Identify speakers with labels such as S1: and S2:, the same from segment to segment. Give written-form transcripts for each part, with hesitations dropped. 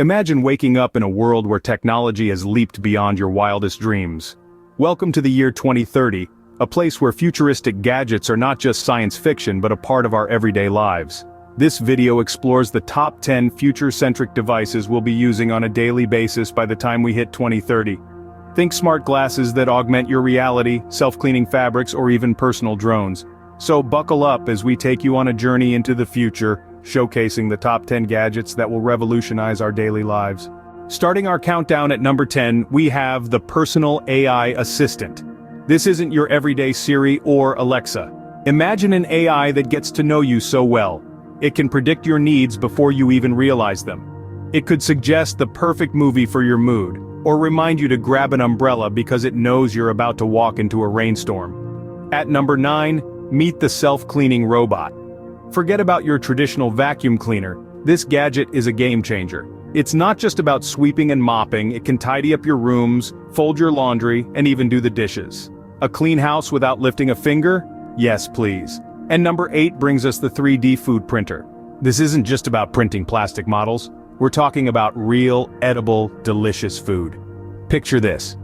S1: Imagine waking up in a world where technology has leaped beyond your wildest dreams. Welcome to the year 2030, a place where futuristic gadgets are not just science fiction but a part of our everyday lives. This video explores the top 10 future-centric devices we'll be using on a daily basis by the time we hit 2030. Think smart glasses that augment your reality, self-cleaning fabrics, or even personal drones. So buckle up as we take you on a journey into the future, showcasing the top 10 gadgets that will revolutionize our daily lives. Starting our countdown at number 10, we have the personal AI assistant. This isn't your everyday Siri or Alexa. Imagine an AI that gets to know you so well. It can predict your needs before you even realize them. It could suggest the perfect movie for your mood, or remind you to grab an umbrella because it knows you're about to walk into a rainstorm. At number 9, meet the self-cleaning robot. Forget about your traditional vacuum cleaner. This gadget is a game changer. It's not just about sweeping and mopping, it can tidy up your rooms, fold your laundry, and even do the dishes. A clean house without lifting a finger? Yes, please. And number 8 brings us the 3D food printer. This isn't just about printing plastic models. We're talking about real, edible, delicious food. Picture this.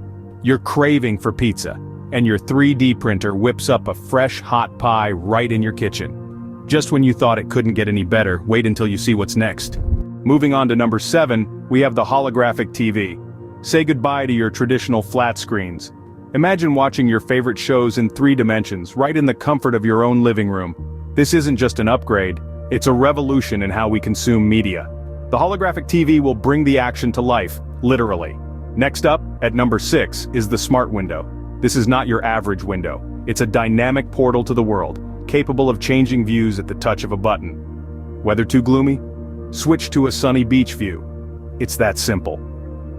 S1: You're craving for pizza, and your 3D printer whips up a fresh, hot pie right in your kitchen. Just when you thought it couldn't get any better, wait until you see what's next. Moving on to number 7, we have the holographic TV. Say goodbye to your traditional flat screens. Imagine watching your favorite shows in 3 dimensions, right in the comfort of your own living room. This isn't just an upgrade, it's a revolution in how we consume media. The holographic TV will bring the action to life, literally. Next up, at number 6, is the smart window. This is not your average window. It's a dynamic portal to the world, capable of changing views at the touch of a button. Weather too gloomy? Switch to a sunny beach view. It's that simple.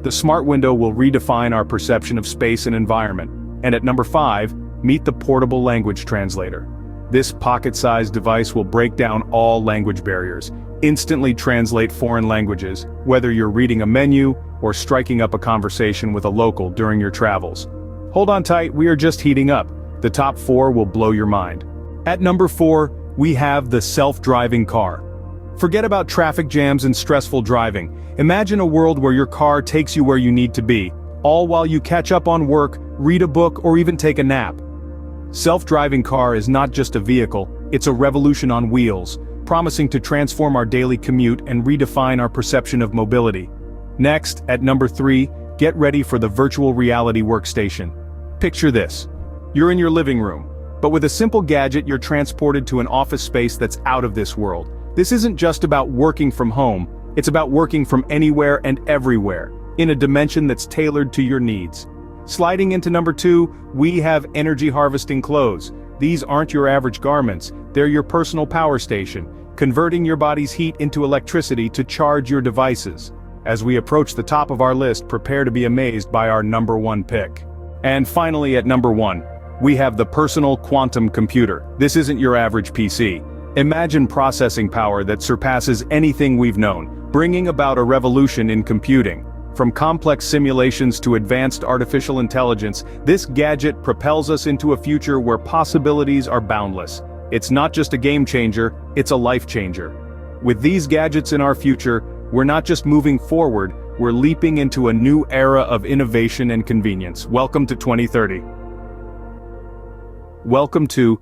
S1: The smart window will redefine our perception of space and environment. And at number 5, meet the portable language translator. This pocket-sized device will break down all language barriers, instantly translate foreign languages, whether you're reading a menu or striking up a conversation with a local during your travels. Hold on tight, we are just heating up. The top 4 will blow your mind. At number 4, we have the self-driving car. Forget about traffic jams and stressful driving. Imagine a world where your car takes you where you need to be, all while you catch up on work, read a book, or even take a nap. Self-driving car is not just a vehicle, it's a revolution on wheels, promising to transform our daily commute and redefine our perception of mobility. Next, at number 3, get ready for the virtual reality workstation. Picture this. You're in your living room, but with a simple gadget you're transported to an office space that's out of this world. This isn't just about working from home, it's about working from anywhere and everywhere, in a dimension that's tailored to your needs. Sliding into number 2, we have energy harvesting clothes. These aren't your average garments, they're your personal power station, converting your body's heat into electricity to charge your devices. As we approach the top of our list, prepare to be amazed by our number 1 pick. And finally, at number 1, we have the personal quantum computer. This isn't your average PC. Imagine processing power that surpasses anything we've known, bringing about a revolution in computing. From complex simulations to advanced artificial intelligence, this gadget propels us into a future where possibilities are boundless. It's not just a game changer, it's a life changer. With these gadgets in our future, we're not just moving forward, we're leaping into a new era of innovation and convenience. Welcome to 2030. Welcome to